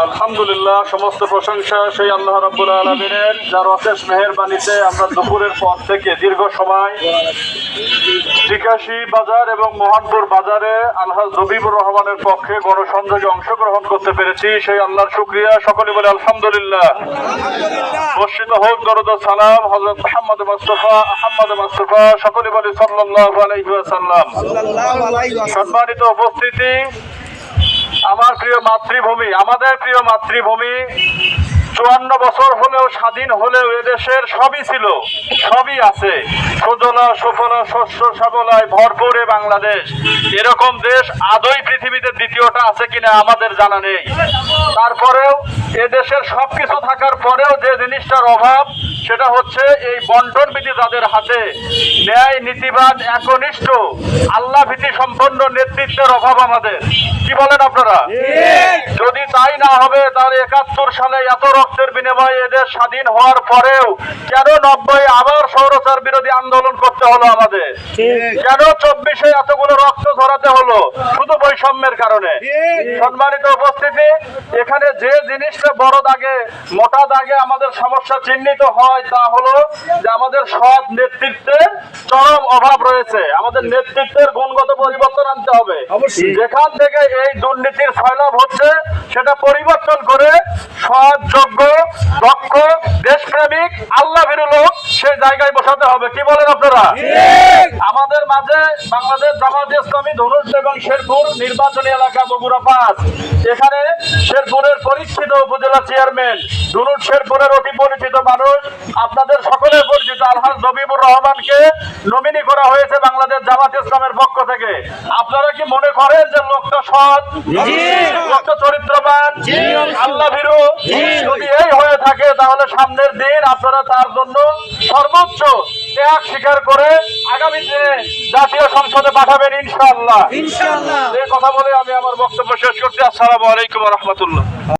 আলহামদুলিল্লাহ, সমস্ত প্রশংসা সেই আল্লাহ রাব্বুল আলামিনের, যার অশেষ মেহেরবানিতে আমরা দুপুরের পর থেকে দীর্ঘ সময় বিকাশী বাজার এবং মোহনপুর বাজারে আলহাজ রবিবুর রহমানের পক্ষে গণসংযোগে অংশগ্রহণ করতে পেরেছি। সেই আল্লাহর শুকরিয়া। সকলে বলে আলহামদুলিল্লাহ। বর্ষিত হোক দরুদ ও সালাম হযরত মুহাম্মদ মুস্তাফা, সকলে বলে সাল্লাল্লাহু আলাইহি ওয়াসাল্লাম। সম্মানিত উপস্থিতি, আমার প্রিয় মাতৃভূমি, আমাদের প্রিয় মাতৃভূমি 54 বছর হলেও, স্বাধীন হলেও এদেশের সবই ছিল, সবই আছে। সুজলা সুফলা শস্য শ্যামলায় ভরপুর বাংলাদেশ। এরকম দেশ আদৌ পৃথিবীতে দ্বিতীয়টা আছে কিনা আমাদের জানা নেই। তারপরেও এদেশের সবকিছু থাকার পরেও যে জিনিসটার অভাব, সেটা হচ্ছে এই বন্টন বিধি যাদের হাতে, ন্যায় নীতিবাদ একনিষ্ঠ আল্লাহ ভীতি সম্পন্ন নেতৃত্বের অভাব আমাদের। কি বলেন আপনারা? যদি তাই না হবে তাহলে 71 সালে এত রক্তের বিনিময়ে এদের স্বাধীন হওয়ার পরেও কেন 90 আবার স্বৈরাচার বিরোধী আন্দোলন করতে হলো আমাদের? কেন 24-এ এতগুলো রক্ত ঝরাতে হলো? শুধু বৈষম্যের কারণে। সম্মানিত উপস্থিতি, এখানে যে জিনিসটা বড় দাগে, মোটা দাগে আমাদের সমস্যা চিহ্নিত হয়, তা হলো যে আমাদের সৎ নেতৃত্বের চরম অভাব রয়েছে। আমাদের নেতৃত্বের গুণগত পরিবর্তন আনতে হবে। যেখান থেকে এই দুর্নীতির সয়লাভ হচ্ছে, সেটা পরিবর্তন করে সৎ, যোগ্য, দক্ষ, দেশপ্রেমিক, আল্লাহ ভীরু লোক সেই জায়গায় বসাতে হবে। কি বলেন আপনারা? আমাদের মাঝে বাংলাদেশ জামাত ইসলামী ধনুষ এবং শেরপুর নির্বাচনী এলাকা বগুড়া 5, এখানে শেরপুরের পরীক্ষিত উপজেলা চেয়ারম্যান, ধনুষ শেরপুরের অতি পরিচিত মানুষ, আপনাদের সকলের পরিচিত আলহাজ রবিবুর রহমানকে নমিনি করা হয়েছে বাংলাদেশ জামাত ইসলামের পক্ষ থেকে। আপনারা কি মনে করেন যে লোকটা সৎ, লোকটা চরিত্রবান, আল্লাহ ভীরু? যদি এই হয়ে থাকে তাহলে সামনের দিন আপনারা তার জন্য সর্বোচ্চ ত্যাগ স্বীকার করে আগামী দিনে জাতীয় সংসদে পাঠাবেন ইনশাআল্লাহ। এই কথা বলে আমি আমার বক্তব্য শেষ করছি। আসসালামু আলাইকুম ওয়া রাহমাতুল্লাহ।